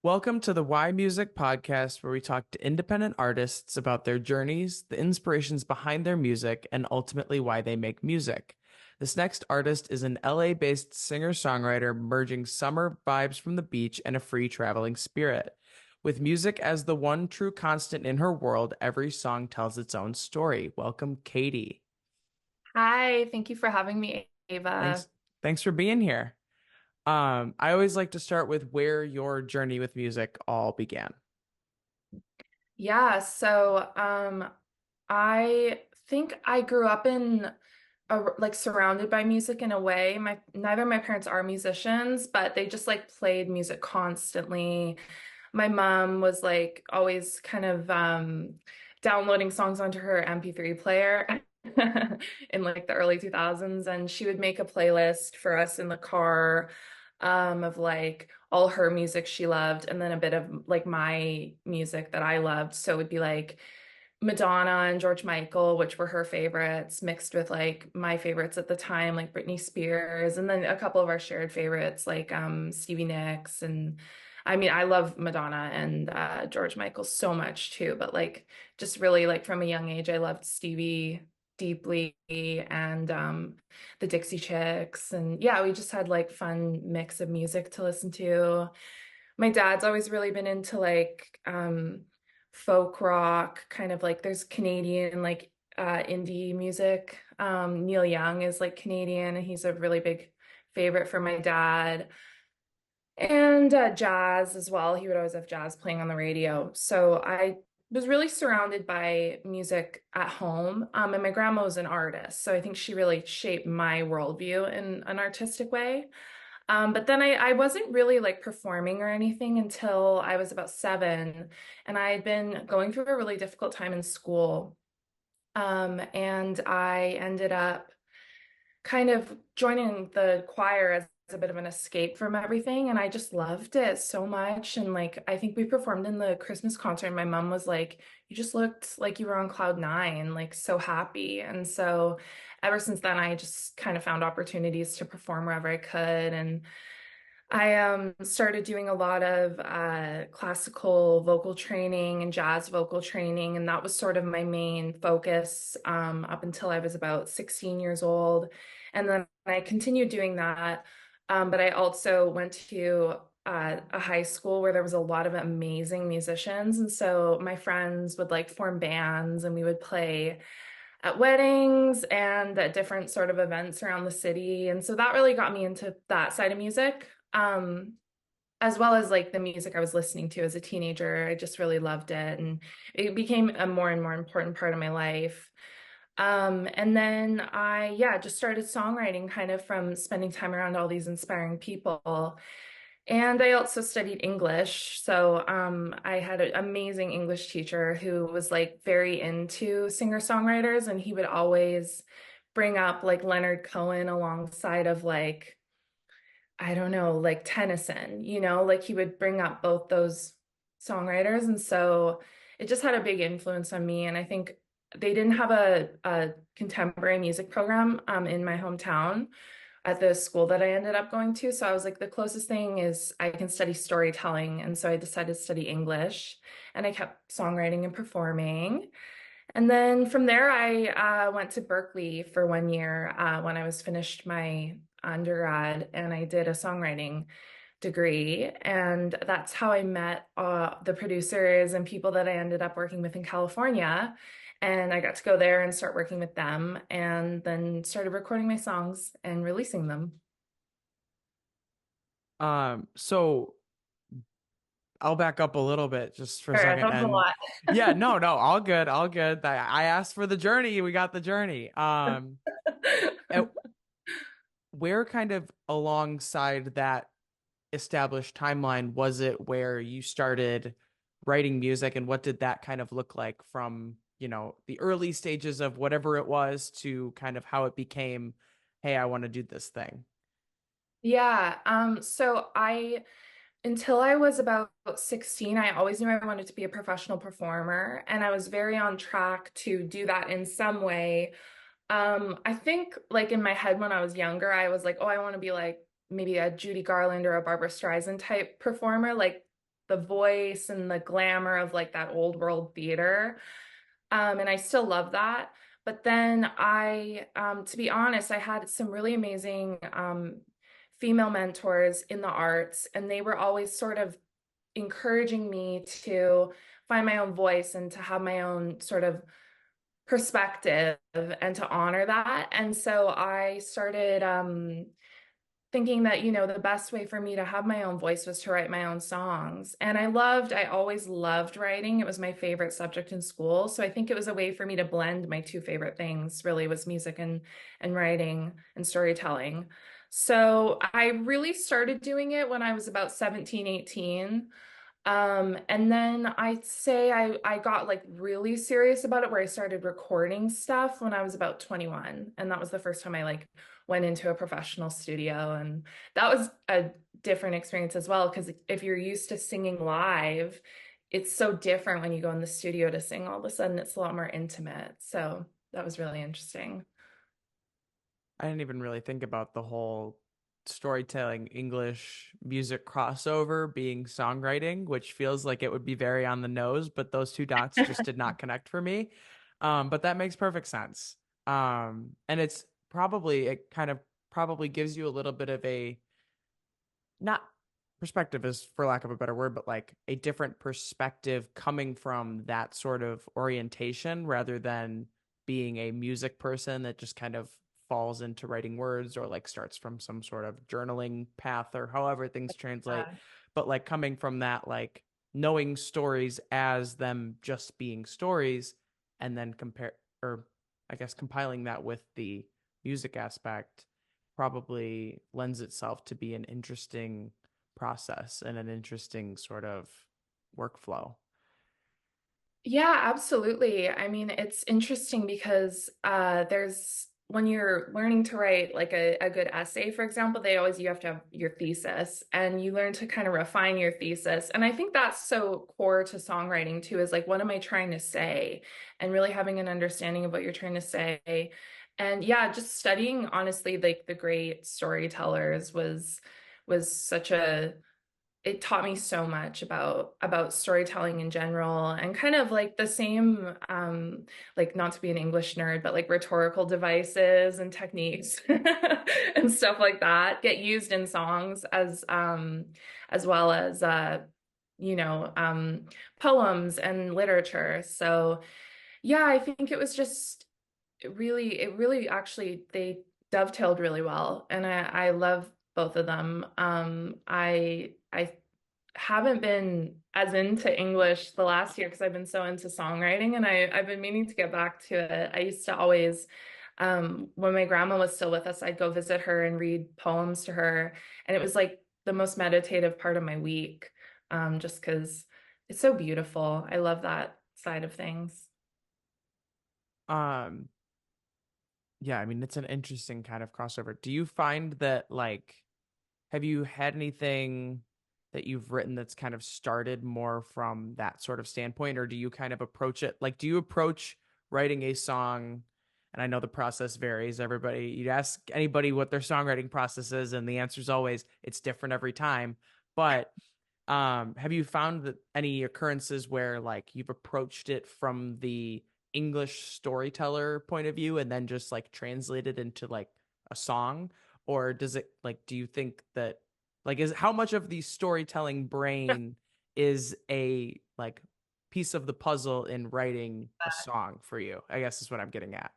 Welcome to the Why Music podcast, where we talk to independent artists about their journeys, the inspirations behind their music, and ultimately why they make music. This next artist is an LA-based singer-songwriter merging summer vibes from the beach and a free traveling spirit. With music as the one true constant in her world, every song tells its own story. Welcome, Katie. Hi, thank you for having me, Thanks, Ava. thanks for being here. I always like to start with where your journey with music all began. I think I grew up in like surrounded by music in a way. My neither of my parents are musicians, but they just like played music constantly. My mom was like always kind of downloading songs onto her MP3 player in like the early 2000s, and she would make a playlist for us in the car of like all her music she loved and then a bit of like my music that I loved. So it would be like Madonna and George Michael, which were her favorites, mixed with like my favorites at the time, like Britney Spears, and then a couple of our shared favorites like Stevie Nicks. And I mean, I love Madonna and George Michael so much too, but like just really like from a young age, I loved Stevie deeply and the Dixie Chicks. And yeah, we just had like fun mix of music to listen to. My dad's always really been into like folk rock, kind of like there's Canadian like indie music. Neil Young is like Canadian and he's a really big favorite for my dad. And jazz as well. He would always have jazz playing on the radio. So I was really surrounded by music at home. And my grandma was an artist. So I think she really shaped my worldview in an artistic way. But then I wasn't really like performing or anything until I was about 7. And I had been going through a really difficult time in school. And I ended up kind of joining the choir as a bit of an escape from everything. And I just loved it so much. And like, I think we performed in the Christmas concert, and my mom was like, "You just looked like you were on cloud nine, like so happy." And so ever since then, I just kind of found opportunities to perform wherever I could. And I started doing a lot of classical vocal training and jazz vocal training, and that was sort of my main focus up until I was about 16 years old. And then I continued doing that, but I also went to a high school where there was a lot of amazing musicians, and so my friends would like form bands, and we would play at weddings and at different sort of events around the city. And so that really got me into that side of music. As well as like the music I was listening to as a teenager. I just really loved it, and it became a more and more important part of my life. And then yeah, just started songwriting kind of from spending time around all these inspiring people. And I also studied English. So I had an amazing English teacher who was like very into singer-songwriters, and he would always bring up like Leonard Cohen alongside of like, I don't know, like Tennyson, like he would bring up both those songwriters. And so it just had a big influence on me. And I think they didn't have a contemporary music program in my hometown at the school that I ended up going to. So I was like, the closest thing is I can study storytelling. And so I decided to study English, and I kept songwriting and performing. And then from there, I went to Berkeley for 1 year when I was finished my undergrad, and I did a songwriting degree. And that's how I met the producers and people that I ended up working with in California. And I got to go there and start working with them, and then started recording my songs and releasing them. So I'll back up a little bit just for a Sure, second. that was a And lot. yeah, no, all good, all good. I asked for the journey, we got the journey. And where kind of alongside that established timeline was it where you started writing music, and what did that kind of look like from, the early stages of whatever it was to kind of how it became, hey, I want to do this thing? Yeah, so until I was about 16, I always knew I wanted to be a professional performer, and I was very on track to do that in some way. I think like in my head when I was younger, I was like, oh, I want to be like maybe a Judy Garland or a Barbara Streisand type performer. Like the voice and the glamour of like that old world theater. And I still love that. But then to be honest, I had some really amazing female mentors in the arts, and they were always sort of encouraging me to find my own voice and to have my own sort of perspective and to honor that. And so I started thinking that, the best way for me to have my own voice was to write my own songs. And I always loved writing. It was my favorite subject in school. So I think it was a way for me to blend my two favorite things, really, was music and writing and storytelling. So I really started doing it when I was about 17, 18. And then I'd say I got like really serious about it where I started recording stuff when I was about 21. And that was the first time I like went into a professional studio. And that was a different experience as well, because if you're used to singing live, it's so different when you go in the studio to sing. All of a sudden, it's a lot more intimate. So that was really interesting. I didn't even really think about the whole storytelling English music crossover being songwriting, which feels like it would be very on the nose, but those two dots just did not connect for me. But that makes perfect sense. And it kind of probably gives you a little bit of a, not perspective is for lack of a better word, but like a different perspective coming from that sort of orientation rather than being a music person that just kind of falls into writing words or like starts from some sort of journaling path or however things translate. But like coming from that, like knowing stories as them just being stories and then compare, or I guess compiling that with the music aspect probably lends itself to be an interesting process and an interesting sort of workflow. Yeah, absolutely. I mean, it's interesting because there's when you're learning to write like a good essay, for example, you have to have your thesis and you learn to kind of refine your thesis. And I think that's so core to songwriting too, is like, what am I trying to say? And really having an understanding of what you're trying to say. And yeah, just studying honestly, like the great storytellers was such a it taught me so much about storytelling in general and kind of like the same like not to be an English nerd but like rhetorical devices and techniques and stuff like that get used in songs as well as you know um poems and literature. So yeah, I think it was just it really actually they dovetailed really well, and I love both of them. I haven't been as into English the last year because I've been so into songwriting, and I've been meaning to get back to it. I used to always, when my grandma was still with us, I'd go visit her and read poems to her, and it was like the most meditative part of my week, just because it's so beautiful. I love that side of things. Um, yeah, I mean, it's an interesting kind of crossover. Do you find that like, have you had anything that you've written that's kind of started more from that sort of standpoint, or do you kind of approach it like, do you approach writing a song? And I know the process varies. You'd ask anybody what their songwriting process is, and the answer is always it's different every time. But have you found that any occurrences where like you've approached it from the English storyteller point of view and then just like translated into like a song? Or does it like, do you think that like is how much of the storytelling brain is a like piece of the puzzle in writing a song for you? I guess is what I'm getting at.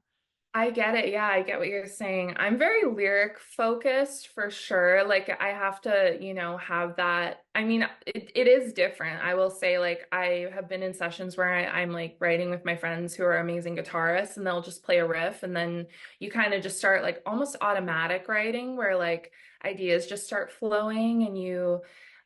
I get it. Yeah, I get what you're saying. I'm very lyric focused for sure. Like I have to, have that. I mean, it is different. I will say, like, I have been in sessions where I'm like writing with my friends who are amazing guitarists and they'll just play a riff and then you kind of just start like almost automatic writing where like ideas just start flowing and you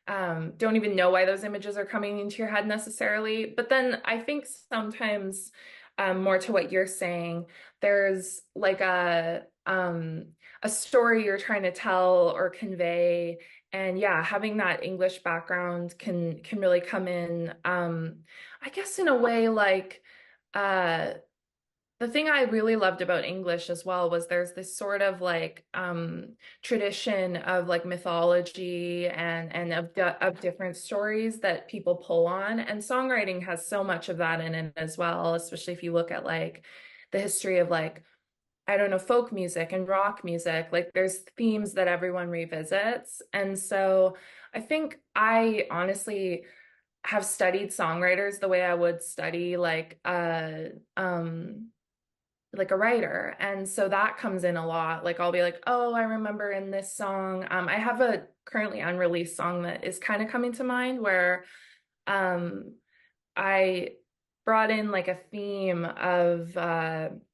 don't even know why those images are coming into your head necessarily. But then I think sometimes more to what you're saying, there's like a story you're trying to tell or convey, and yeah, having that English background can really come in, I guess in a way like uh The thing I really loved about English as well was there's this sort of like tradition of like mythology and of different stories that people pull on, and songwriting has so much of that in it as well, especially if you look at like the history of like I don't know, folk music and rock music. Like there's themes that everyone revisits. And so I think I honestly have studied songwriters the way I would study like a writer. And so that comes in a lot. Like I'll be like, oh, I remember in this song. I have a currently unreleased song that is kind of coming to mind where um I brought in like a theme of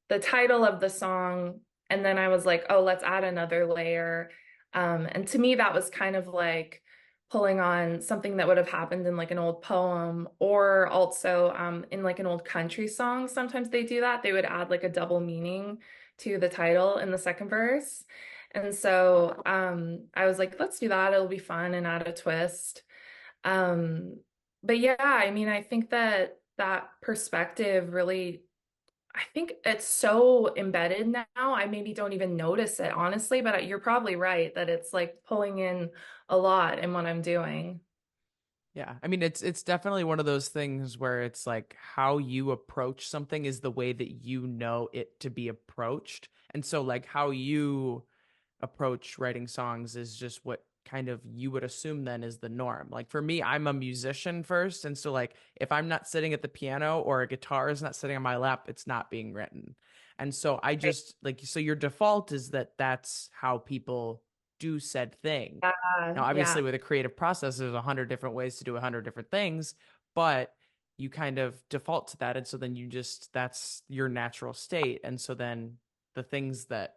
the title of the song, and then I was like, oh, let's add another layer. And to me, that was kind of like pulling on something that would have happened in like an old poem, or also in like an old country song. Sometimes they do that. They would add like a double meaning to the title in the second verse. And so I was like, let's do that. It'll be fun and add a twist. Um, but yeah, I mean, I think that that perspective really, I think it's so embedded now. I maybe don't even notice it, honestly, but you're probably right that it's like pulling in a lot in what I'm doing. Yeah. I mean, it's definitely one of those things where it's like how you approach something is the way that you know it to be approached. And so like how you approach writing songs is just what kind of you would assume then is the norm. Like for me, I'm a musician first, and so like if I'm not sitting at the piano or a guitar is not sitting on my lap, it's not being written. And so I Right. just like so your default is that that's how people do said thing. Now, Yeah. obviously, with a creative process, there's 100 different ways to do 100 different things, but you kind of default to that. And so then you just, that's your natural state. And so then the things that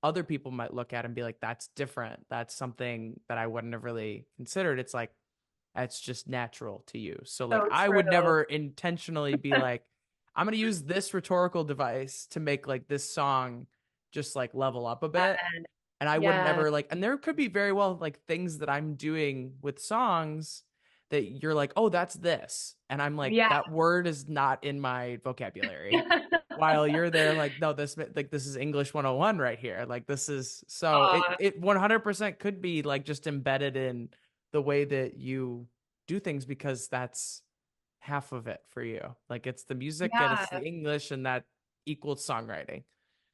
other people might look at and be like, that's different. That's something that I wouldn't have really considered. It's like, that's just natural to you. So, like, So I would true. never intentionally be like, I'm going to use this rhetorical device to make like this song just like level up a bit, and I wouldn't Yeah. ever like, and there could be very well like things that I'm doing with songs that you're like, oh, that's this. And I'm like, Yeah. that word is not in my vocabulary. While you're there, like, no, this like this is English 101 right here. Like this is so Aw, it 100% could be like just embedded in the way that you do things because that's half of it for you. Like it's the music and it's yeah. the English and that equals songwriting.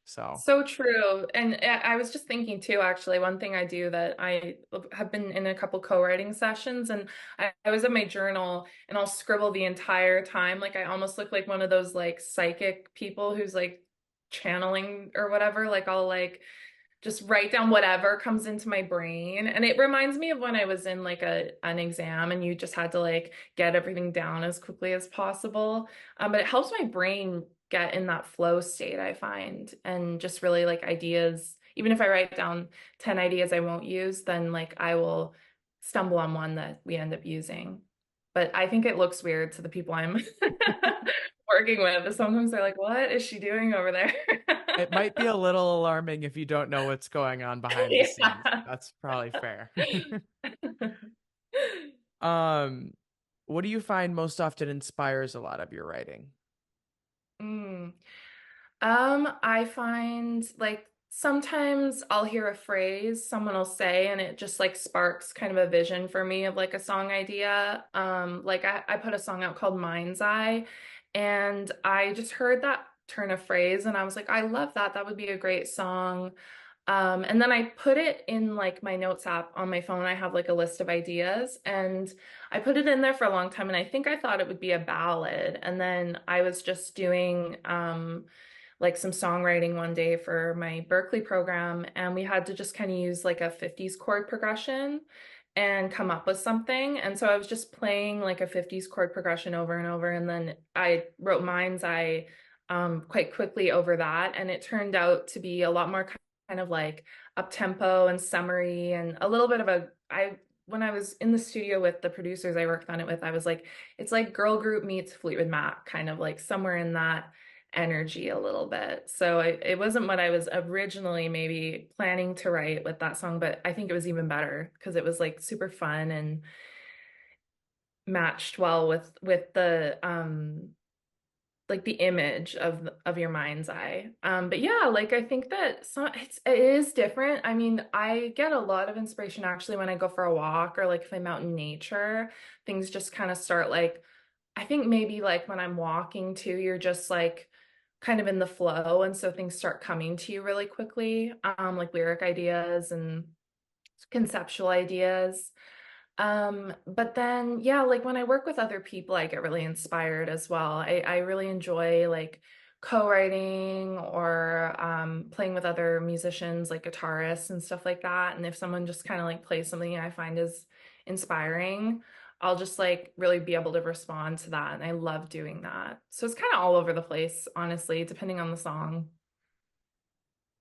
So So true. And I was just thinking too, actually, one thing I do that I have been in a couple co-writing sessions, and I was in my journal and I'll scribble the entire time. Like I almost look like one of those like psychic people who's like channeling or whatever. Like I'll like just write down whatever comes into my brain. And it reminds me of when I was in like an exam and you just had to like get everything down as quickly as possible. But it helps my brain get in that flow state, I find, and just really like ideas. Even if I write down 10 ideas I won't use, then like I will stumble on one that we end up using. But I think it looks weird to the people I'm working with. Sometimes they're like, what is she doing over there? it might be a little alarming if you don't know what's going on behind the scenes. Yeah. That's probably fair. um, what do you find most often inspires a lot of your writing? Mm. I find like sometimes I'll hear a phrase someone will say and it just like sparks kind of a vision for me of like a song idea. Like I put a song out called Mind's Eye, and I just heard that turn of phrase and I was like, I love that. That would be a great song. And then I put it in like my notes app on my phone. I have like a list of ideas, and I put it in there for a long time. And I think I thought it would be a ballad. And then I was just doing like some songwriting one day for my Berkeley program, and we had to just kind of use like a 50s chord progression and come up with something. And so I was just playing like a 50s chord progression over and over, and then I wrote Mind's Eye quite quickly over that, and it turned out to be a lot more kind of like up tempo and summery and a little bit of a I when I was in the studio with the producers I worked on it with, I was like, it's like girl group meets Fleetwood Mac, kind of like somewhere in that energy a little bit. So it wasn't what I was originally maybe planning to write with that song, but I think it was even better because it was like super fun and matched well with the like the image of your mind's eye. But yeah, like I think that it is different. I mean, I get a lot of inspiration actually when I go for a walk or like if I'm out in nature, things just kind of start like I think maybe like when I'm walking too, you're just like kind of in the flow, and so things start coming to you really quickly, like lyric ideas and conceptual ideas. But then, yeah, like when I work with other people, I get really inspired as well. I really enjoy like co-writing or playing with other musicians, like guitarists and stuff like that. And if someone just kind of like plays something I find is inspiring, I'll just like really be able to respond to that. And I love doing that. So it's kind of all over the place, honestly, depending on the song.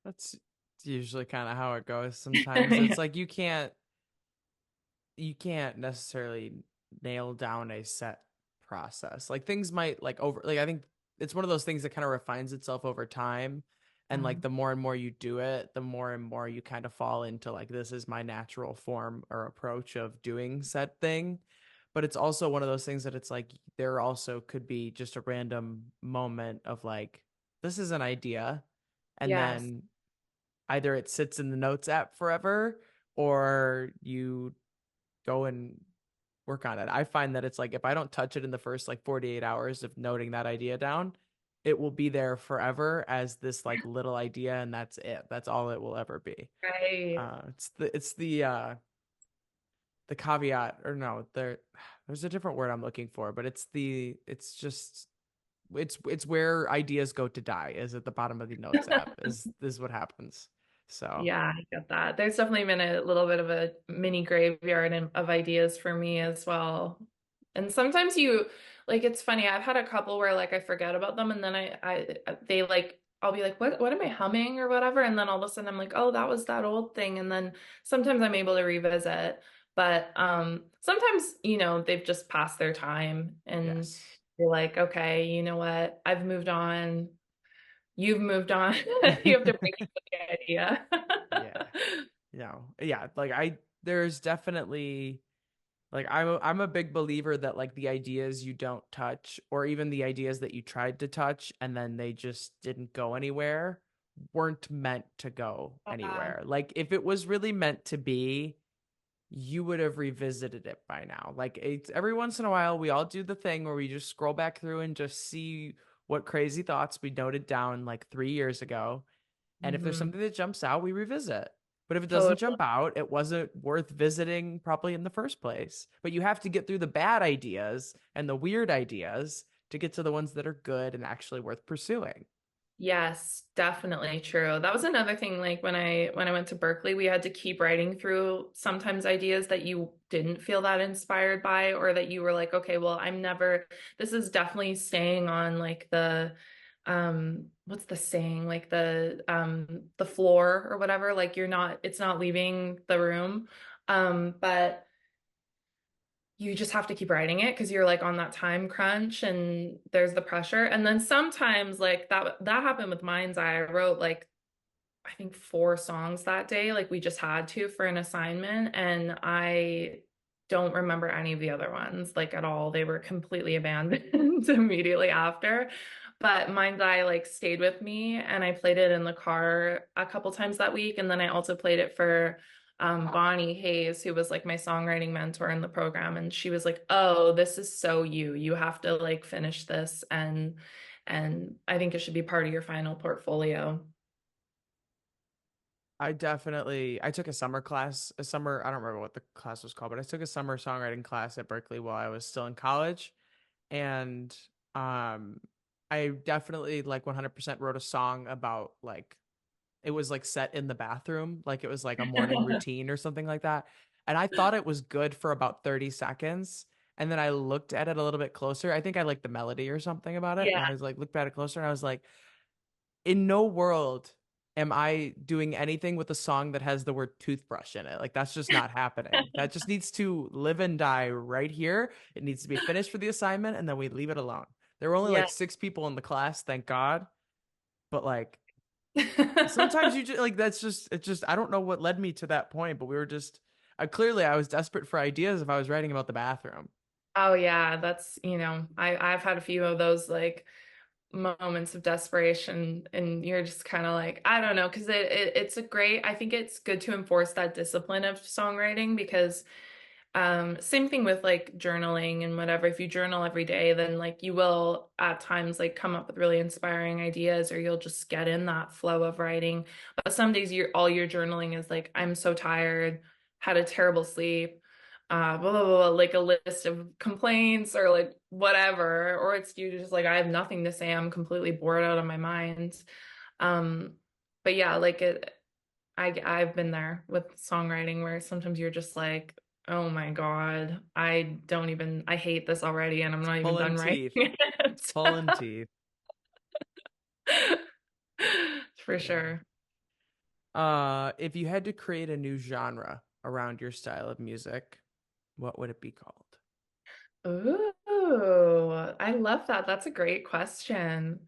That's usually kind of how it goes. Sometimes it's like you can't necessarily nail down a set process. Like things might like over like I think it's one of those things that kind of refines itself over time. And like Um, the more and more you do it, the more and more you kind of fall into like this is my natural form or approach of doing said thing. But it's also one of those things that it's like there also could be just a random moment of like this is an idea and yes. then either it sits in the notes app forever or you go and work on it. I find that it's like if I don't touch it in the first like 48 hours of noting that idea down, it will be there forever as this like little idea and that's it. That's all it will ever be. Right. The caveat or no, there's a different word I'm looking for, but it's just it's where ideas go to die is at the bottom of the notes app is what happens. So Yeah, I get that. There's definitely been a little bit of a mini graveyard of ideas for me as well. And sometimes like it's funny, I've had a couple where like I forget about them and then they like I'll be like, what am I humming or whatever? And then all of a sudden I'm like, oh, that was that old thing. And then sometimes I'm able to revisit. But sometimes, they've just passed their time and yes. you're like, okay, you know what? I've moved on. You've moved on. You have to break up with the idea. Yeah. Yeah, like there's definitely like I'm a big believer that like the ideas you don't touch or even the ideas that you tried to touch and then they just didn't go anywhere weren't meant to go Yeah. anywhere. Like if it was really meant to be, you would have revisited it by now. Like it's every once in a while we all do the thing where we just scroll back through and just see what crazy thoughts we noted down like 3 years ago, and if there's Hmm. something that jumps out, we revisit. But if it doesn't Totally. jump out, it wasn't worth visiting probably in the first place. But you have to get through the bad ideas and the weird ideas to get to the ones that are good and actually worth pursuing. Yes, definitely true. That was another thing, like when I went to Berkeley, we had to keep writing through sometimes ideas that you didn't feel that inspired by, or that you were like, okay, well, this is definitely staying on like what's the saying? Like the floor or whatever. Like it's not leaving the room. But you just have to keep writing it because you're like on that time crunch and there's the pressure. And then sometimes like that happened with Mind's Eye. I wrote like I think 4 songs that day, like we just had to for an assignment, and I don't remember any of the other ones like at all. They were completely abandoned immediately after. But Mind's Eye like stayed with me, and I played it in the car a couple times that week, and then I also played it for Bonnie Hayes, who was like my songwriting mentor in the program, and she was like, "Oh, this is so you. You have to like finish this, and I think it should be part of your final portfolio." I took a summer class, I don't remember what the class was called, but I took a summer songwriting class at Berkeley while I was still in college. And um, I definitely like 100% wrote a song about like it was like set in the bathroom, like it was like a morning routine or something like that. And I thought it was good for about 30 seconds. And then I looked at it a little bit closer. I think I liked the melody or something about it. And Yeah. I was like, looked at it closer and I was like, in no world am I doing anything with a song that has the word toothbrush in it. Like that's just not happening. That just needs to live and die right here. It needs to be finished for the assignment and then we leave it alone. There were only Yeah. like 6 people in the class, thank God. But like sometimes you just like that's just it's just I don't know what led me to that point, but we were just I was desperate for ideas if I was writing about the bathroom. Oh yeah, I've had a few of those like moments of desperation and you're just kind of like, I don't know, because it's a great, I think it's good to enforce that discipline of songwriting because same thing with like journaling and whatever. If you journal every day, then like you will at times like come up with really inspiring ideas or you'll just get in that flow of writing. But some days you're all your journaling is like, I'm so tired, had a terrible sleep, blah, blah, blah, like a list of complaints or like whatever. Or it's you just like, I have nothing to say. I'm completely bored out of my mind. Um, but yeah, like I've been there with songwriting where sometimes you're just like, oh my God, I hate this already and I'm not even Pulling done writing teeth, it. pulling teeth. For Yeah. sure. If you had to create a new genre around your style of music, what would it be called? Ooh, I love that. That's a great question.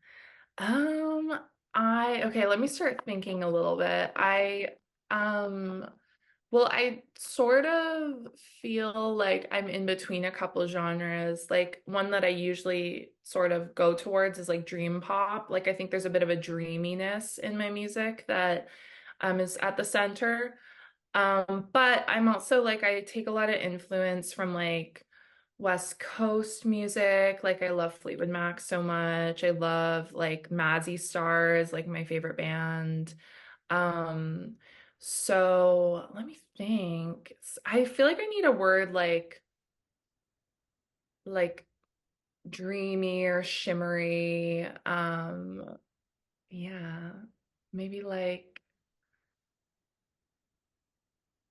Um, okay, let me start thinking a little bit. Um, Well, I sort of feel like I'm in between a couple genres. Like one that I usually sort of go towards is like dream pop. Like I think there's a bit of a dreaminess in my music that is at the center. But I'm also like I take a lot of influence from like West Coast music. Like I love Fleetwood Mac so much. I love like Mazzy Stars, like my favorite band. Um, so let me think. I feel like I need a word like dreamy or shimmery. Yeah. Maybe like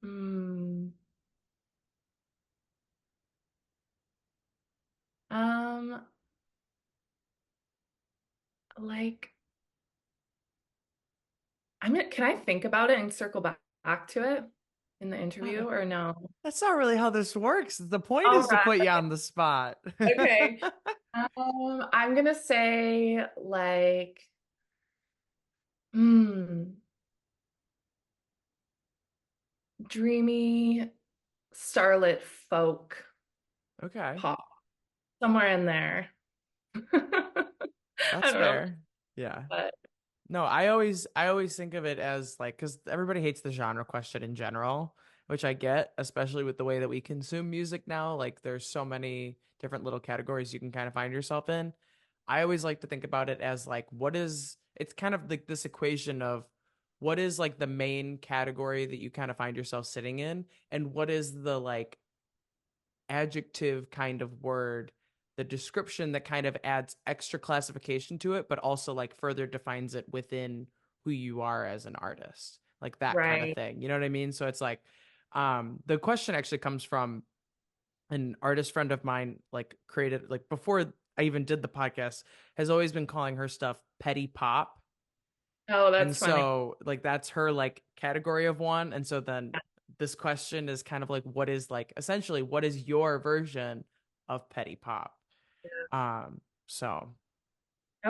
hmm. Um like can I think about it and circle back to it in the Uh, interview or no? That's not really how this works. The point All is to right. put you on the spot. Okay. I'm gonna say like hmm, dreamy starlit folk Okay, pop somewhere in there. I that's don't know, fair. Yeah. but No, I always think of it as like because everybody hates the genre question in general, which I get, especially with the way that we consume music now. Like there's so many different little categories you can kind of find yourself in. I always like to think about it as like what is it's kind of like this equation of what is like the main category that you kind of find yourself sitting in, and what is the like adjective kind of word, the description that kind of adds extra classification to it, but also like further defines it within who you are as an artist, like that kind of right. thing. You know what I mean? So it's like, the question actually comes from an artist friend of mine, like created like before I even did the podcast, has always been calling her stuff petty pop. Oh, And that's funny. so like that's her like category of one. And so then this question is kind of like what is like essentially what is your version of petty pop? So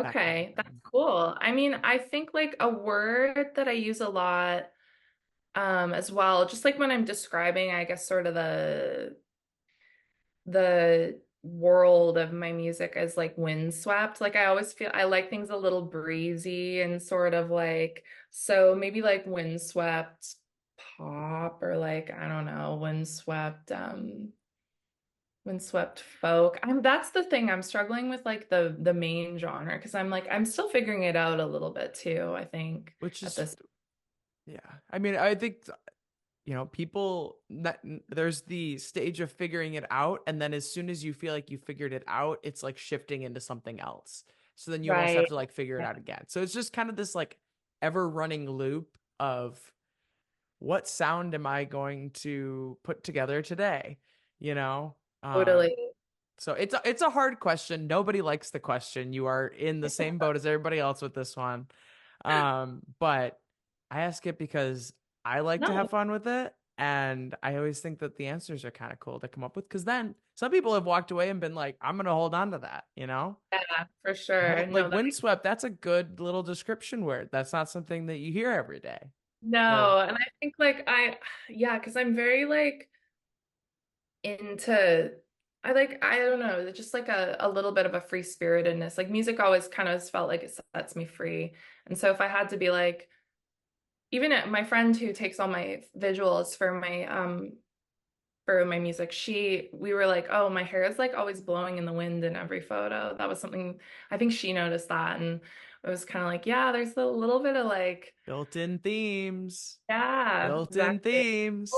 that kind of Okay, that's thing. cool. I mean, I think like a word that I use a lot as well, just like when I'm describing, I guess sort of the world of my music as like windswept. Like I always feel I like things a little breezy and sort of like so maybe like windswept pop or like I don't know, windswept folk. That's the thing I'm struggling with like the main genre because I'm like I'm still figuring it out a little bit too, I think Which at is this. yeah. I mean, I think people that there's the stage of figuring it out, and then as soon as you feel like you figured it out, it's like shifting into something else. So then you almost have Right. to like figure it out again. So it's just kind of this like ever running loop of what sound am I going to put together today? You know? Totally. So it's a hard question. Nobody likes the question. You are in the same boat as everybody else with this one. But I ask it because I like to have No, fun with it. And I always think that the answers are kind of cool to come up with because then some people have walked away and been like, I'm gonna hold on to that, you know? yeah, for sure. Like No, that windswept, that's a good little description word. That's not something that you hear every day. Or no, and I think like yeah, because I'm very like into I don't know, it's just like a little bit of a free spiritedness. Like music always kind of felt like it sets me free. And so if I had to be like, my friend who takes all my visuals for my music, we were like, oh, my hair is like always blowing in the wind in every photo. That was something I think she noticed that, and it was kind of like, yeah, there's a little bit of like, Built-in themes. yeah, Built-in exactly. themes.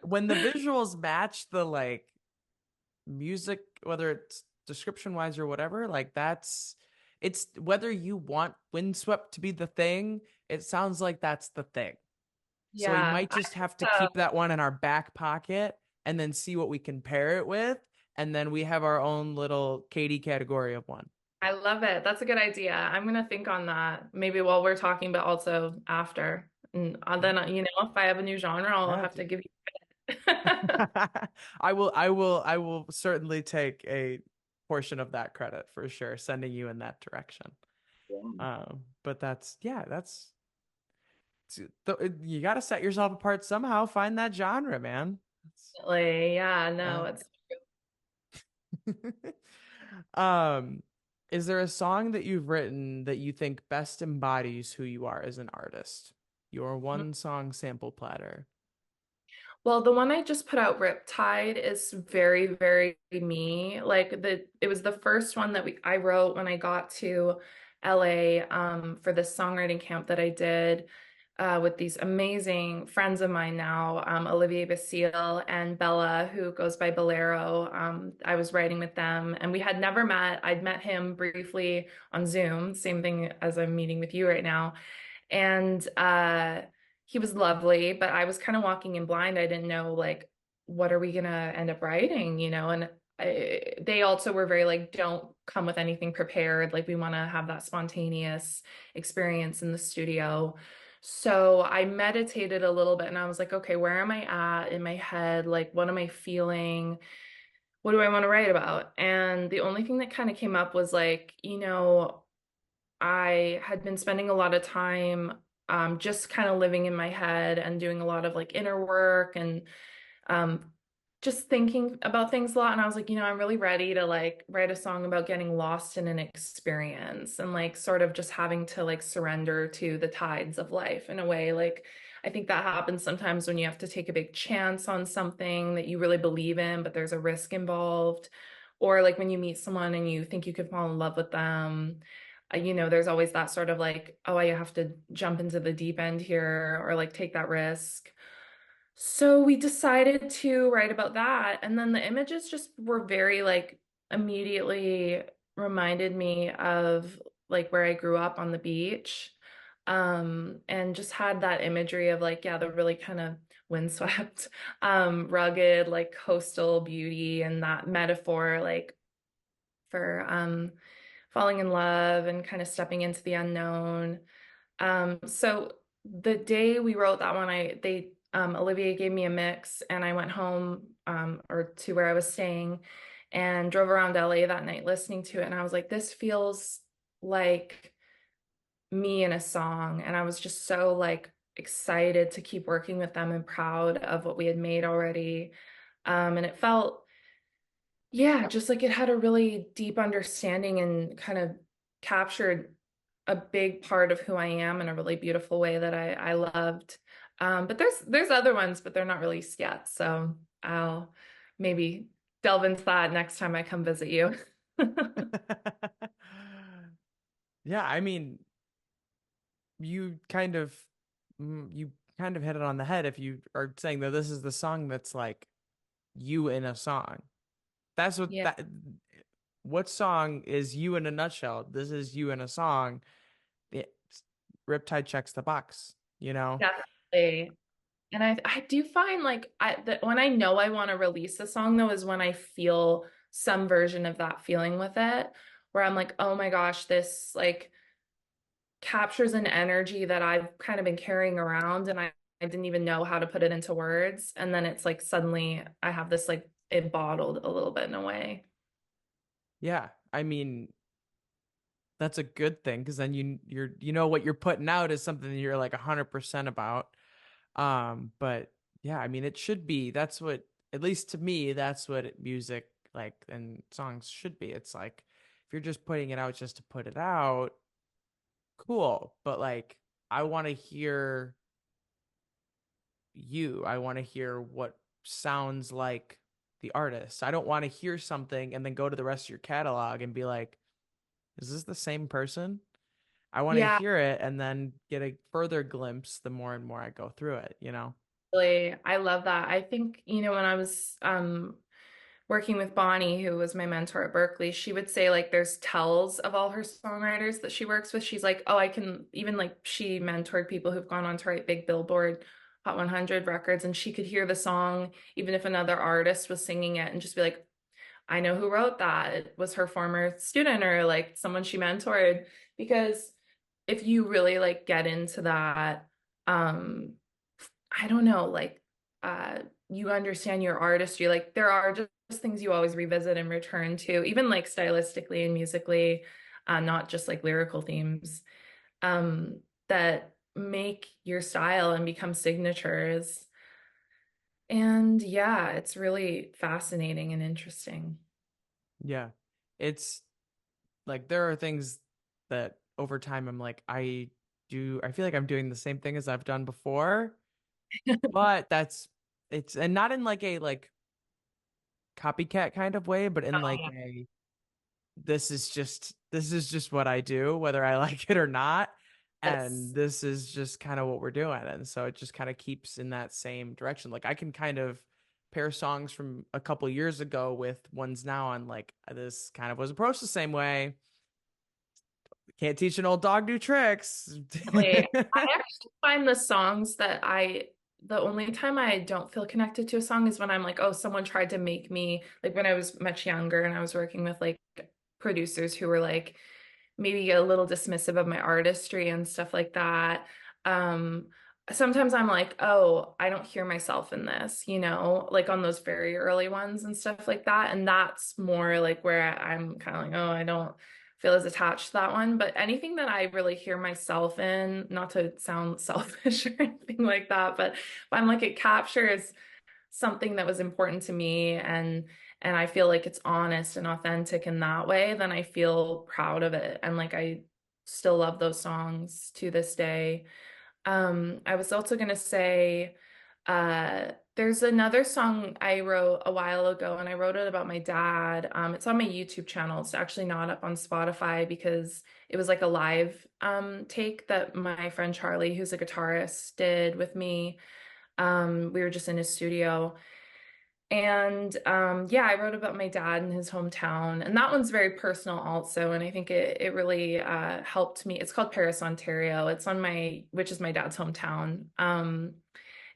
When the visuals match the like music, whether it's description wise or whatever, like it's whether you want Windswept to be the thing, it sounds like that's the thing. So we Yeah, might just have to keep that one in our back pocket and then see what we can pair it with. And then we have our own little Katie category of one. I love it. That's a good idea. I'm gonna think on that maybe while we're talking, but also after. And Yeah. then, if I have a new genre, I'll Yeah, have to dude. give you. I will certainly take a portion of that credit for sure, sending you in that direction. But you got to set yourself apart somehow. Find that genre, man. Definitely. Yeah, no, Uh, it's um, is there a song that you've written that you think best embodies who you are as an artist? Your one song sample platter. well, the one I just put out, Riptide, is very, very me. It was the first one that I wrote when I got to LA for this songwriting camp that I did with these amazing friends of mine now, Olivier Basile and Bella, who goes by Bolero. I was writing with them, and we had never met. I'd met him briefly on Zoom, same thing as I'm meeting with you right now. And he was lovely, but I was kind of walking in blind. I didn't know like what are we gonna end up writing. And they also were very like, don't come with anything prepared. Like we want to have that spontaneous experience in the studio. So I meditated a little bit and I was like, okay, where am I at in my head? Like, what am I feeling? What do I want to write about? And the only thing that kind of came up was like, I had been spending a lot of time just kind of living in my head and doing a lot of like inner work and um, just thinking about things a lot. And I was like, I'm really ready to like write a song about getting lost in an experience and like sort of just having to like surrender to the tides of life in a way. Like, I think that happens sometimes when you have to take a big chance on something that you really believe in, but there's a risk involved. Or like when you meet someone and you think you could fall in love with them, there's always that sort of like, oh, I have to jump into the deep end here or like take that risk. So we decided to write about that. And then the images just were very like immediately reminded me of like where I grew up on the beach. And just had that imagery of like, yeah, the really kind of windswept, rugged, like coastal beauty and that metaphor, like for falling in love and kind of stepping into the unknown. So the day we wrote that one, Olivier gave me a mix and I went home or to where I was staying and drove around LA that night listening to it. And I was like, this feels like me in a song. And I was just so like excited to keep working with them and proud of what we had made already. And it felt yeah, just like it had a really deep understanding and kind of captured a big part of who I am in a really beautiful way that I loved. But there's other ones, but they're not released yet. So I'll maybe delve into that next time I come visit you. Yeah, I mean, you kind of you kind of hit it on the head if you are saying that this is the song that's like you in a song. That's Yeah, what song is you in a nutshell? This is you in a song. It, Riptide checks the box, you know? definitely. And I do find like that when I know I want to release a song though is when I feel some version of that feeling with it, where I'm like, oh my gosh, this like captures an energy that I've kind of been carrying around and I didn't even know how to put it into words. And then it's like suddenly I have this like it bottled a little bit in a way. Yeah. I mean, that's a good thing because then you know what you're putting out is something that you're like 100% about. But yeah, I mean, it should be. That's what. at least to me, that's what music like and songs should be. It's like if you're just putting it out just to put it out, cool. But like I want to hear you. I want to hear what sounds like the artist. I don't want to hear something and then go to the rest of your catalog and be like, is this the same person? I want to Yeah, hear it and then get a further glimpse the more and more I go through it, you know? really. I love that. I think, when I was working with Bonnie, who was my mentor at Berkeley, she would say like there's tells of all her songwriters that she works with. She's like, oh, I can even like she mentored people who've gone on to write big Billboard Hot 100 records, and she could hear the song even if another artist was singing it and just be like, I know who wrote that. It was her former student or like someone she mentored. Because if you really like get into that, um, I don't know, like you understand your artist, you like there are just things you always revisit and return to, even like stylistically and musically, not just like lyrical themes, that make your style and become signatures. And yeah, it's really fascinating and interesting. Yeah. It's like there are things that over time I'm like, I feel like I'm doing the same thing as I've done before, but it's and not in like a like copycat kind of way, but in like Oh, a this is just what I do, whether I like it or not. And yes. this is just kind of what we're doing. And so it just kind of keeps in that same direction. Like I can kind of pair songs from a couple years ago with ones now and like this kind of was approached the same way. Can't teach an old dog new tricks. Really. I actually find the songs that the only time I don't feel connected to a song is when I'm like, oh, someone tried to make me, like when I was much younger and I was working with like producers who were like maybe a little dismissive of my artistry and stuff like that. Um, Sometimes I'm like, oh, I don't hear myself in this, like on those very early ones and stuff like that. And that's more like where I'm kind of like, oh, I don't feel as attached to that one. But anything that I really hear myself in, not to sound selfish or anything like that, but if I'm like, it captures something that was important to me and I feel like it's honest and authentic in that way, then I feel proud of it. And like I still love those songs to this day. I was also gonna say, there's another song I wrote a while ago, and I wrote it about my dad. It's on my YouTube channel. It's actually not up on Spotify because it was like a live take that my friend Charlie, who's a guitarist, did with me. We were just in his studio. And yeah, I wrote about my dad in his hometown, and that one's very personal also. And I think it really helped me. It's called Paris, Ontario. It's on which is my dad's hometown.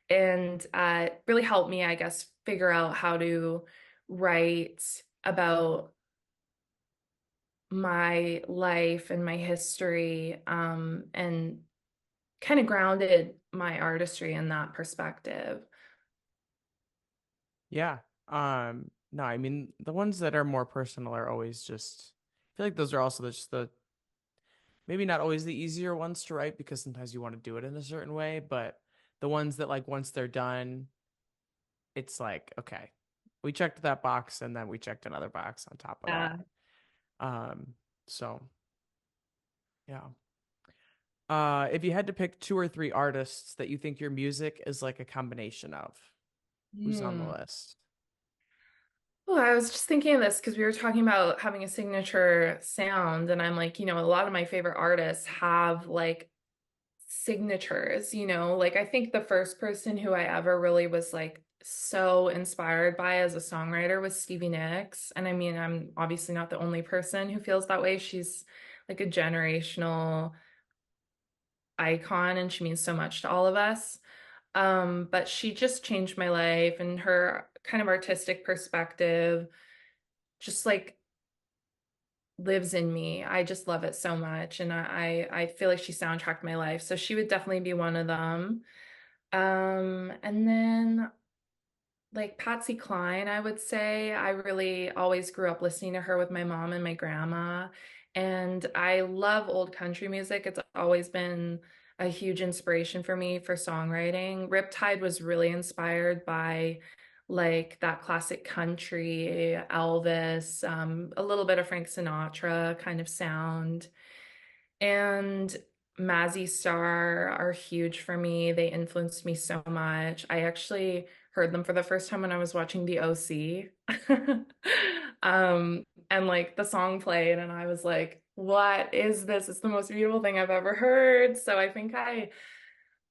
And it really helped me, I guess, figure out how to write about my life and my history, and kind of grounded my artistry in that perspective. Yeah. No, I mean the ones that are more personal are always just I feel like those are also just the maybe not always the easier ones to write because sometimes you want to do it in a certain way, but the ones that like once they're done, it's like, okay, we checked that box and then we checked another box on top of that. Yeah. Um, so yeah. If you had to pick two or three artists that you think your music is like a combination of, who's on the Hmm. list? Well, I was just thinking of this because we were talking about having a signature sound, and I'm like, a lot of my favorite artists have like signatures, like I think the first person who I ever really was like so inspired by as a songwriter was Stevie Nicks. And I mean, I'm obviously not the only person who feels that way. She's like a generational icon and she means so much to all of us. But she just changed my life and her kind of artistic perspective just like lives in me. I just love it so much. And I feel like she soundtracked my life. So she would definitely be one of them. And then like Patsy Cline, I would say I really always grew up listening to her with my mom and my grandma. And I love old country music. It's always been a huge inspiration for me for songwriting. Riptide was really inspired by like that classic country, Elvis, a little bit of Frank Sinatra kind of sound. And Mazzy Star are huge for me. They influenced me so much. I actually heard them for the first time when I was watching The OC. And like the song played, and I was like, what is this? It's the most beautiful thing I've ever heard. So I think I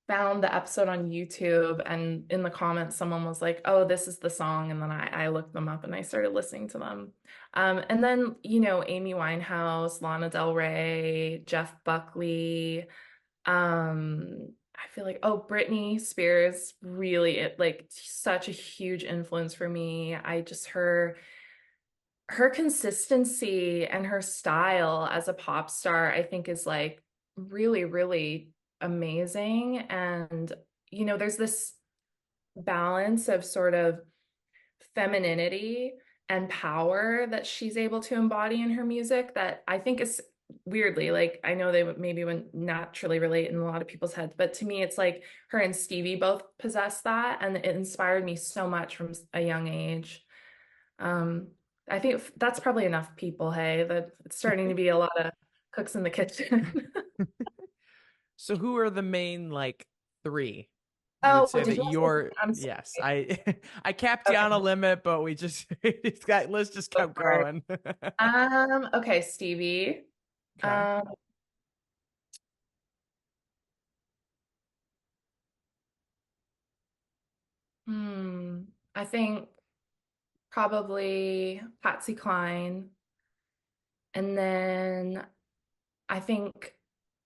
found the episode on YouTube, and in the comments, someone was like, oh, this is the song. And then I looked them up and I started listening to them. And then, Amy Winehouse, Lana Del Rey, Jeff Buckley. I feel like, oh, Britney Spears, really, like such a huge influence for me. I just her consistency and her style as a pop star, I think is like really, really amazing. And, there's this balance of sort of femininity and power that she's able to embody in her music that I think is weirdly, like, I know they maybe wouldn't naturally relate in a lot of people's heads, but to me, it's like her and Stevie both possess that. And it inspired me so much from a young age. Um, I think that's probably enough people, hey, that it's starting to be a lot of cooks in the kitchen. So who are the main like three? You would Oh, say did that you ask me? you're I'm yes. sorry. I I capped you on a Okay, limit, but we just it's got let's just go kept for it. going. Okay, Stevie. Okay. Um, hmm, I think probably Patsy Cline, and then I think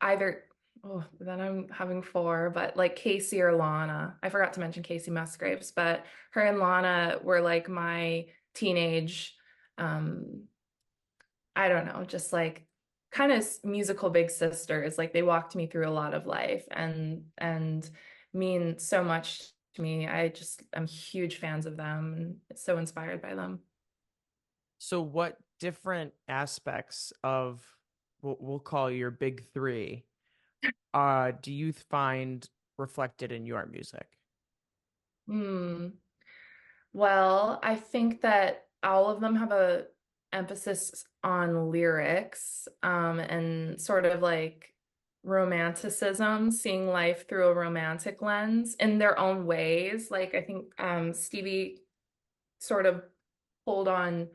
either, oh, then I'm having four, but like Casey or Lana. I forgot to mention Casey Musgraves, but her and Lana were like my teenage, um, I don't know, just like kind of musical big sisters. Like they walked me through a lot of life and mean so much to me. I just am huge fans of them and so inspired by them. So what different aspects of what we'll call your big three do you find reflected in your music? Hmm. Well, I think that all of them have a emphasis on lyrics, and sort of like romanticism, seeing life through a romantic lens in their own ways. Like I think Stevie sort of pulled on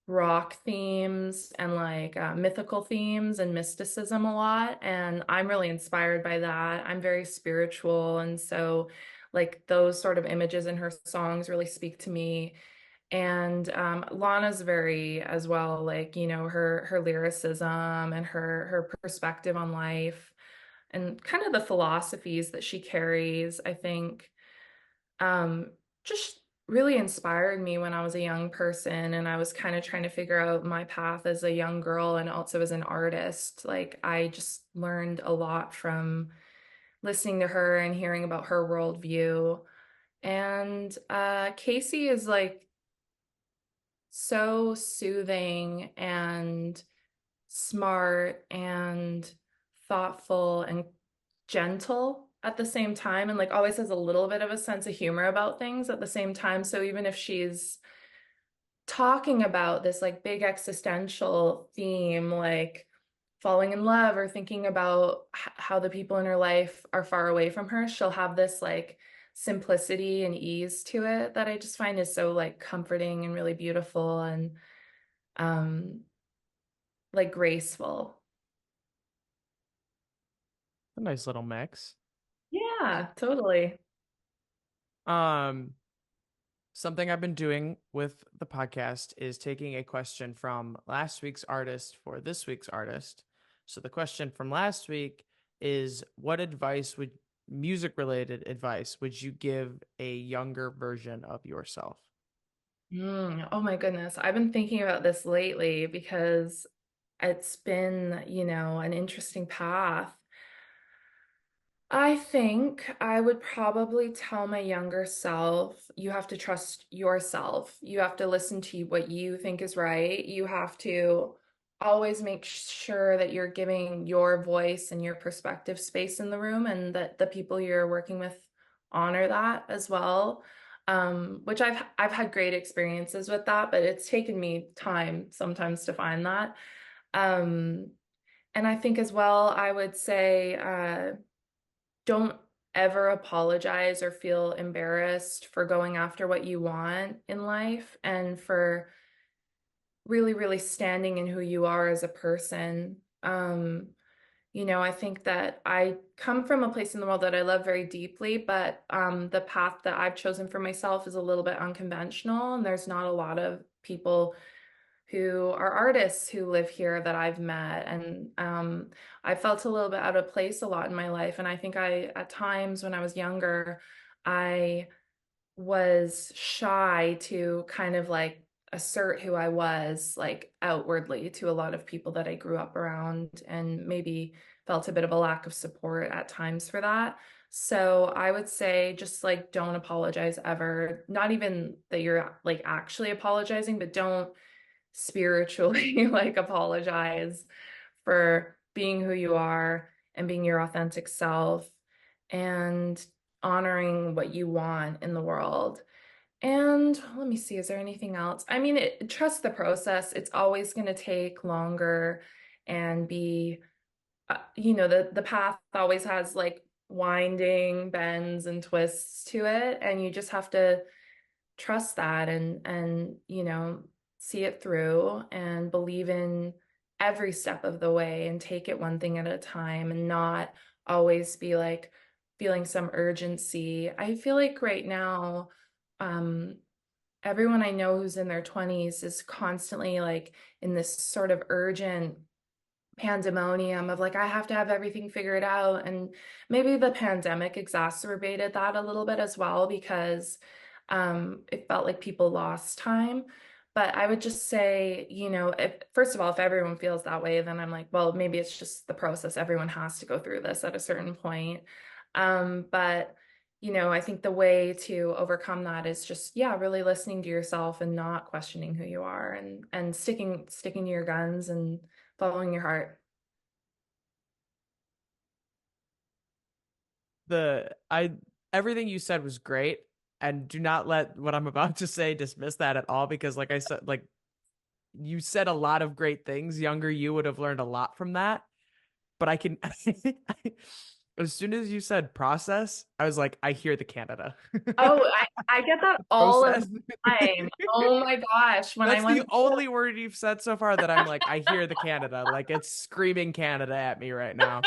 rock themes and like mythical themes and mysticism a lot. And I'm really inspired by that. I'm very spiritual. And so, like, those sort of images in her songs really speak to me. And Lana's very as well, like, her lyricism and her perspective on life and kind of the philosophies that she carries, I think um, just really inspired me when I was a young person and I was kind of trying to figure out my path as a young girl and also as an artist. Like, I just learned a lot from listening to her and hearing about her worldview. And Casey is like so soothing and smart and thoughtful and gentle at the same time, and like always has a little bit of a sense of humor about things at the same time. So even if she's talking about this like big existential theme, like falling in love or thinking about how the people in her life are far away from her, she'll have this like simplicity and ease to it that I just find is so like comforting and really beautiful and um like graceful. A nice little mix. Yeah, totally. Um, Something I've been doing with the podcast is taking a question from last week's artist for this week's artist. So the question from last week is what advice would music related advice would you give a younger version of yourself? Oh my goodness. I've been thinking about this lately because it's been, an interesting path. I think I would probably tell my younger self, you have to trust yourself. You have to listen to what you think is right. You have to always make sure that you're giving your voice and your perspective space in the room and that the people you're working with honor that as well. which I've had great experiences with that, but it's taken me time sometimes to find that. Um, and I think as well, I would say don't ever apologize or feel embarrassed for going after what you want in life and for really, really standing in who you are as a person. I think that I come from a place in the world that I love very deeply, but the path that I've chosen for myself is a little bit unconventional, and there's not a lot of people who are artists who live here that I've met. And I felt a little bit out of place a lot in my life. And I think at times when I was younger, I was shy to kind of like assert who I was like outwardly to a lot of people that I grew up around and maybe felt a bit of a lack of support at times for that. So I would say just like don't apologize ever. Not even that you're like actually apologizing, but don't spiritually like apologize for being who you are and being your authentic self and honoring what you want in the world. And let me see, is there anything else? I mean, trust the process. It's always going to take longer and be, the path always has like winding bends and twists to it, and you just have to trust that and see it through and believe in every step of the way and take it one thing at a time and not always be like feeling some urgency. I feel like right now, um, everyone I know who's in their 20s is constantly like in this sort of urgent pandemonium of like I have to have everything figured out, and maybe the pandemic exacerbated that a little bit as well because it felt like people lost time. But I would just say, if first of all, if everyone feels that way, then I'm like, well, maybe it's just the process. Everyone has to go through this at a certain point. But I think the way to overcome that is just, yeah, really listening to yourself and not questioning who you are and sticking to your guns and following your heart. The I Everything you said was great, and do not let what I'm about to say dismiss that at all, because like I said, like you said a lot of great things. Younger you would have learned a lot from that. But I can as soon as you said process, I was like, I hear the Canada. Oh, I get that all of Process. the time. Oh my gosh. When I That's the went to, only word you've said so far that I'm like, I hear the Canada. Like it's screaming Canada at me right now.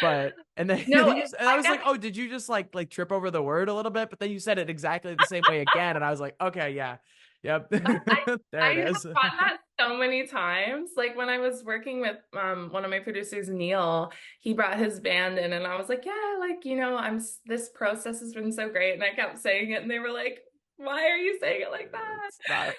But and then no, and I I was like, get, oh, did you just like trip over the word a little bit? But then you said it exactly the same way again, and I was like, okay, yeah, yep, there I it have is. gotten that so many times. Like when I was working with one of my producers, Neil, he brought his band in and I was like, yeah, like, this process has been so great. And I kept saying it and they were like, why are you saying it like that? It's not.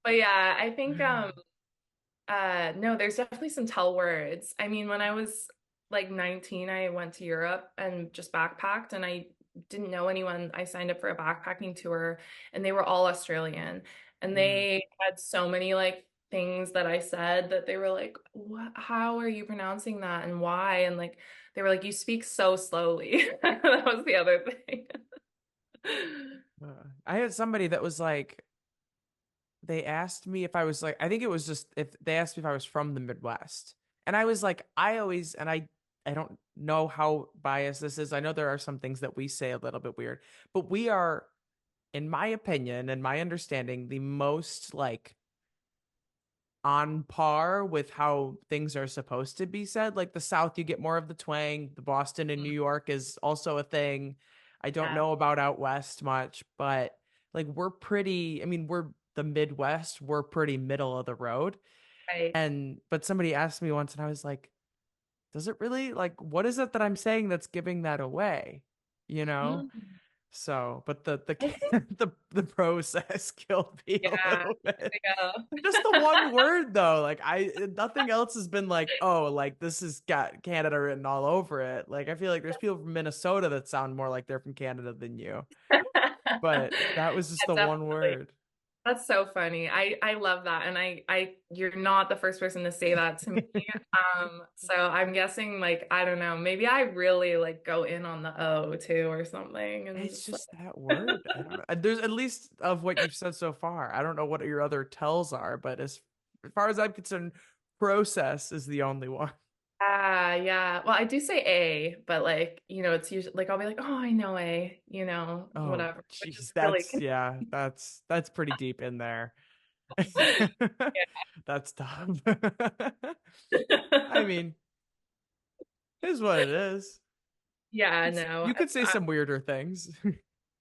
But yeah, I think no, there's definitely some tell words. I mean, when I was like 19, I went to Europe and just backpacked, and I didn't know anyone. I signed up for a backpacking tour, and they were all Australian. And Mm. they had so many like things that I said that they were like, "What? How are you pronouncing that? And why?" And like they were like, "You speak so slowly." That was the other thing. I had somebody that was like, they asked me if I was like, I think it was just if they asked me if I was from the Midwest. And I was like, I always, and I don't know how biased this is. I know there are some things that we say a little bit weird, but we are, in my opinion and my understanding, the most like on par with how things are supposed to be said. Like the South, you get more of the twang. The Boston and New York is also a thing. I don't Yeah, know about out west much, but like we're pretty, I mean, we're the Midwest, we're pretty middle of the road. right. And but somebody asked me once and I was like, does it really, like, what is it that I'm saying that's giving that away? You know? Mm. So, but the I think, the process killed me a yeah, little there bit. we go. Just the one word though, like nothing else has been like, oh, like this has got Canada written all over it. Like I feel like there's people from Minnesota that sound more like they're from Canada than you. But that was just the one Definitely. word. That's so funny. I love that. And you're not the first person to say that to me. So I'm guessing like I don't know, maybe I really like go in on the O too or something and It's just like just that word. I don't know. There's at least of what you've said so far. I don't know what your other tells are, but as far as I'm concerned, process is the only one. yeah. Well, I do say A, but like, it's usually like I'll be like, "Oh, I know A," Oh, whatever, which is jeez, really that's pretty deep in there. That's tough. I mean, it is what it is. Yeah, no. You could say some weirder things.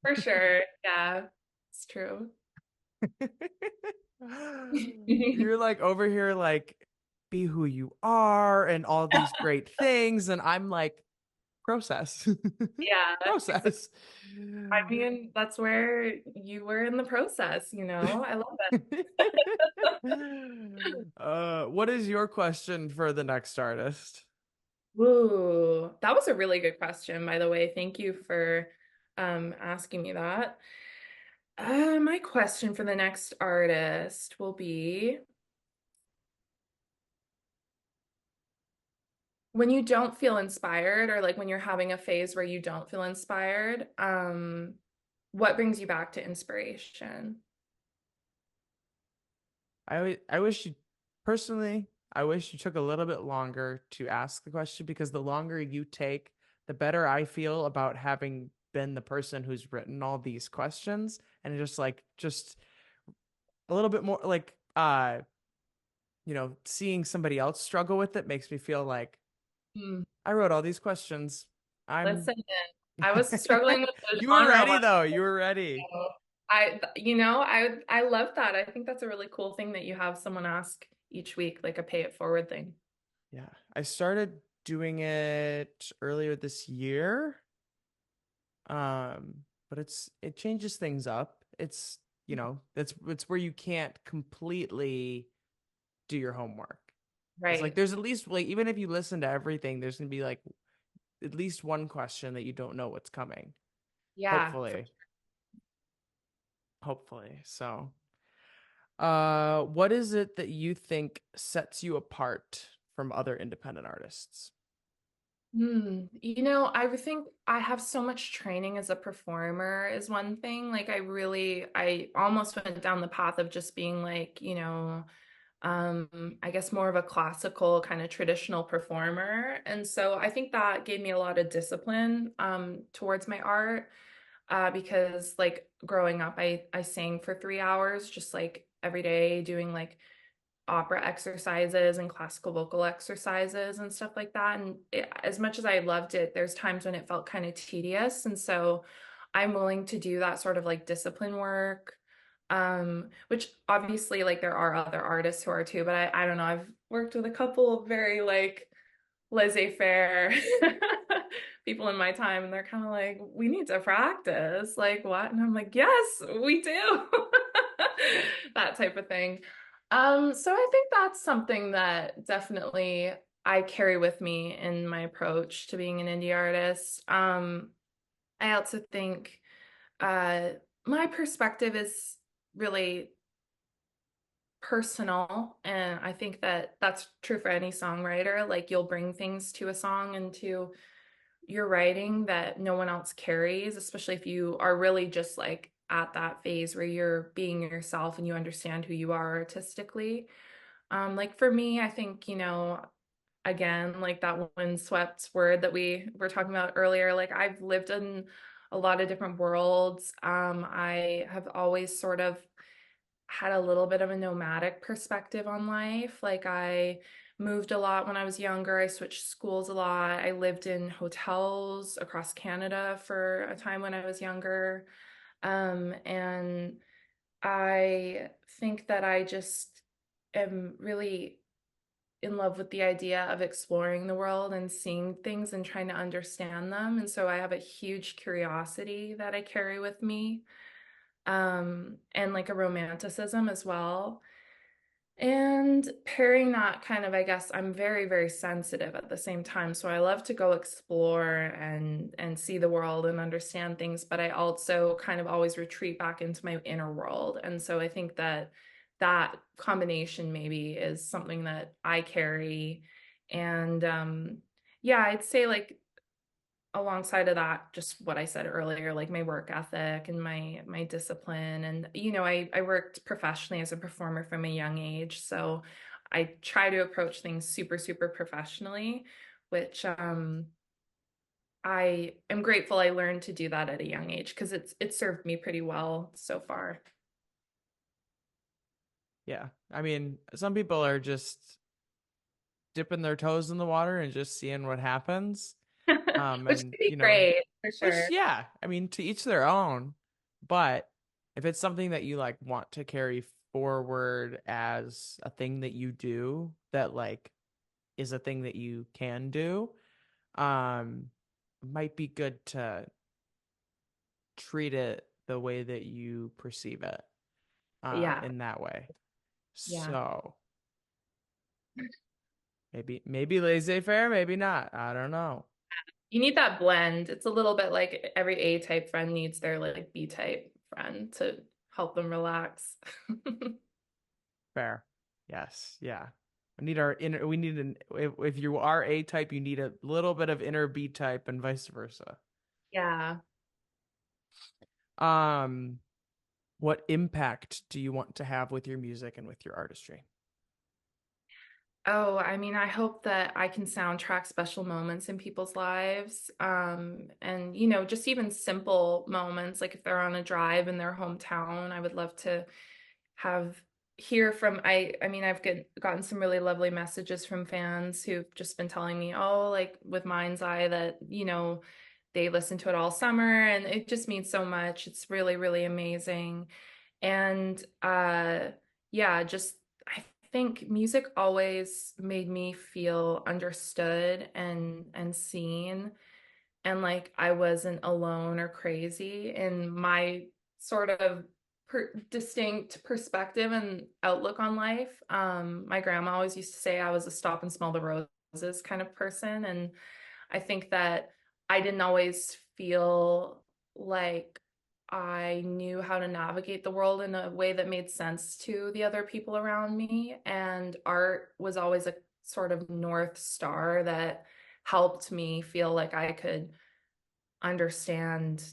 For sure. Yeah. It's true. You're like over here, like, be who you are and all these great things. And I'm like, process, Yeah, exactly. process. I mean, that's where you were in the process, I love What is your question for the next artist? it. Ooh, that was a really good question, by the way. Thank you for asking me that. My question for the next artist will be when you don't feel inspired or like when you're having a phase where you don't feel inspired, what brings you back to inspiration? I wish you personally, I wish you took a little bit longer to ask the question because the longer you take, the better I feel about having been the person who's written all these questions and just a little bit more like seeing somebody else struggle with it makes me feel like Hmm. I wrote all these questions. I'm Listen, I was struggling with the You were genre ready one. though. You were ready. I love that. I think that's a really cool thing that you have someone ask each week, like a pay it forward thing. Yeah. I started doing it earlier this year. But it changes things up. It's where you can't completely do your homework. It's like Right. there's at least like even if you listen to everything, there's gonna be like at least one question that you don't know what's coming. Yeah. Hopefully. Hopefully. So what is it that you think sets you apart from other independent artists? I would think I have so much training as a performer is one thing. Like I almost went down the path of just being like, I guess more of a classical kind of traditional performer. And so I think that gave me a lot of discipline towards my art because like growing up, I sang for 3 hours just like every day doing like opera exercises and classical vocal exercises and stuff like that. And as much as I loved it, there's times when it felt kind of tedious. And so I'm willing to do that sort of like discipline work. Which obviously like there are other artists who are too, but I don't know. I've worked with a couple of very like laissez-faire people in my time, and they're kind of like, we need to practice. Like, what? And I'm like, yes, we do. That type of thing. So I think that's something that definitely I carry with me in my approach to being an indie artist. I also think uh, my perspective is really personal, and I think that that's true for any songwriter. Like you'll bring things to a song and to your writing that no one else carries, especially if you are really just like at that phase where you're being yourself and you understand who you are artistically. Like for me, I think, again, like that windswept word that we were talking about earlier, like I've lived in a lot of different worlds. I have always sort of had a little bit of a nomadic perspective on life. Like I moved a lot when I was younger. I switched schools a lot. I lived in hotels across Canada for a time when I was younger. And I think that I just am really in love with the idea of exploring the world and seeing things and trying to understand them. And so I have a huge curiosity that I carry with me, and like a romanticism as well. And pairing that kind of, I guess I'm very, very sensitive at the same time. So I love to go explore and see the world and understand things, but I also kind of always retreat back into my inner world. And so I think that that combination maybe is something that I carry. And yeah, I'd say like alongside of that, just what I said earlier, like my work ethic and my discipline. And I worked professionally as a performer from a young age, so I try to approach things super, super professionally, which I am grateful I learned to do that at a young age because it served me pretty well so far. Yeah. I mean, some people are just dipping their toes in the water and just seeing what happens. Which could And be great for which sure. yeah, I mean, to each their own. But if it's something that you like want to carry forward as a thing that you do that like is a thing that you can do, um, might be good to treat it the way that you perceive it, Yeah, in that way. yeah. So maybe laissez-faire, maybe not. I don't know. You need that blend. It's a little bit like every A type friend needs their like B type friend to help them relax. Fair. Yes. Yeah. I need our inner. We need an. If you are A type, you need a little bit of inner B type, and vice versa. Yeah. Um, what impact do you want to have with your music and with your artistry? Oh, I mean, I hope that I can soundtrack special moments in people's lives. And just even simple moments, like if they're on a drive in their hometown, I would love to have hear from I mean gotten some really lovely messages from fans who've just been telling me, oh, like with Mind's Eye that they listen to it all summer, and it just means so much. It's really, really amazing. And yeah, just I think music always made me feel understood and seen, and like I wasn't alone or crazy in my sort of distinct perspective and outlook on life. My grandma always used to say I was a stop and smell the roses kind of person, and I think that I didn't always feel like I knew how to navigate the world in a way that made sense to the other people around me. And art was always a sort of North Star that helped me feel like I could understand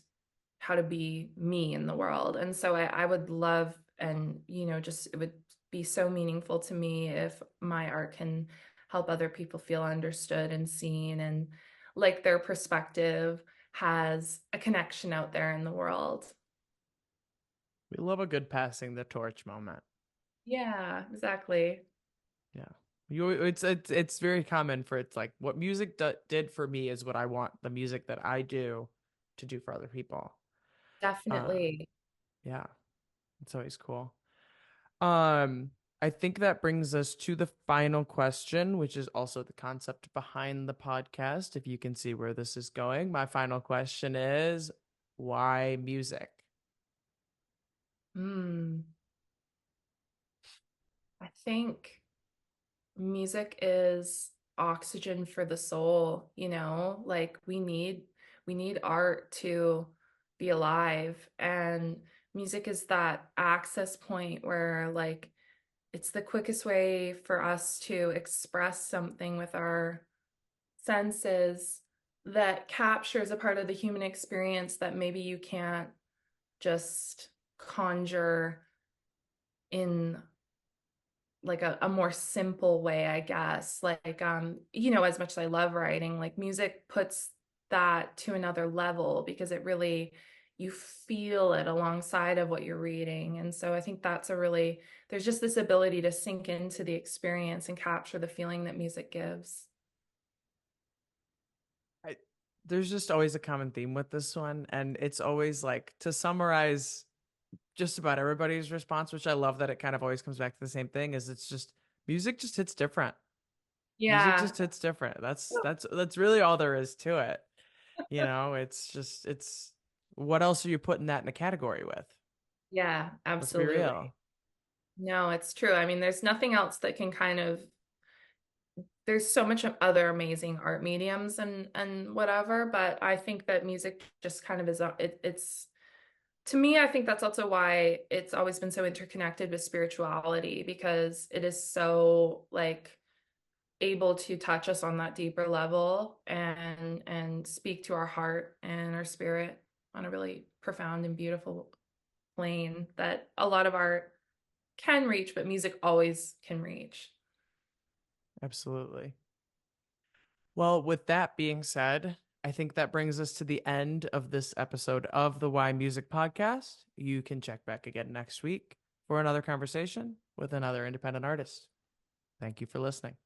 how to be me in the world. And so I would love, and just it would be so meaningful to me if my art can help other people feel understood and seen, and like their perspective has a connection out there in the world. We love a good passing the torch moment. Yeah, exactly. Yeah. It's very common for it's like what music did for me is what I want the music that I do to do for other people. Um, Definitely. yeah, it's always cool. Um, I think that brings us to the final question, which is also the concept behind the podcast. If you can see where this is going, my final question is why music? Hmm. I think music is oxygen for the soul, like we need art to be alive, and music is that access point where like it's the quickest way for us to express something with our senses that captures a part of the human experience that maybe you can't just conjure in like a more simple way, I guess. Like, as much as I love writing, like music puts that to another level because it really, you feel it alongside of what you're reading. And so I think there's just this ability to sink into the experience and capture the feeling that music gives. I, there's just always a common theme with this one, and it's always like to summarize just about everybody's response, which I love that it kind of always comes back to the same thing, is it's just music just hits different. Music Yeah. just hits different. That's really all there is to it. It's what else are you putting that in a category with? Yeah, Let's be absolutely. real. No, it's true. I mean, there's nothing else that can kind of there's so much of other amazing art mediums and whatever, but I think that music just kind of is it's to me, I think that's also why it's always been so interconnected with spirituality because it is so like able to touch us on that deeper level and speak to our heart and our spirit on a really profound and beautiful plane that a lot of art can reach, but music always can reach. Absolutely. Well, with that being said, I think that brings us to the end of this episode of the Why Music podcast. You can check back again next week for another conversation with another independent artist. Thank you for listening.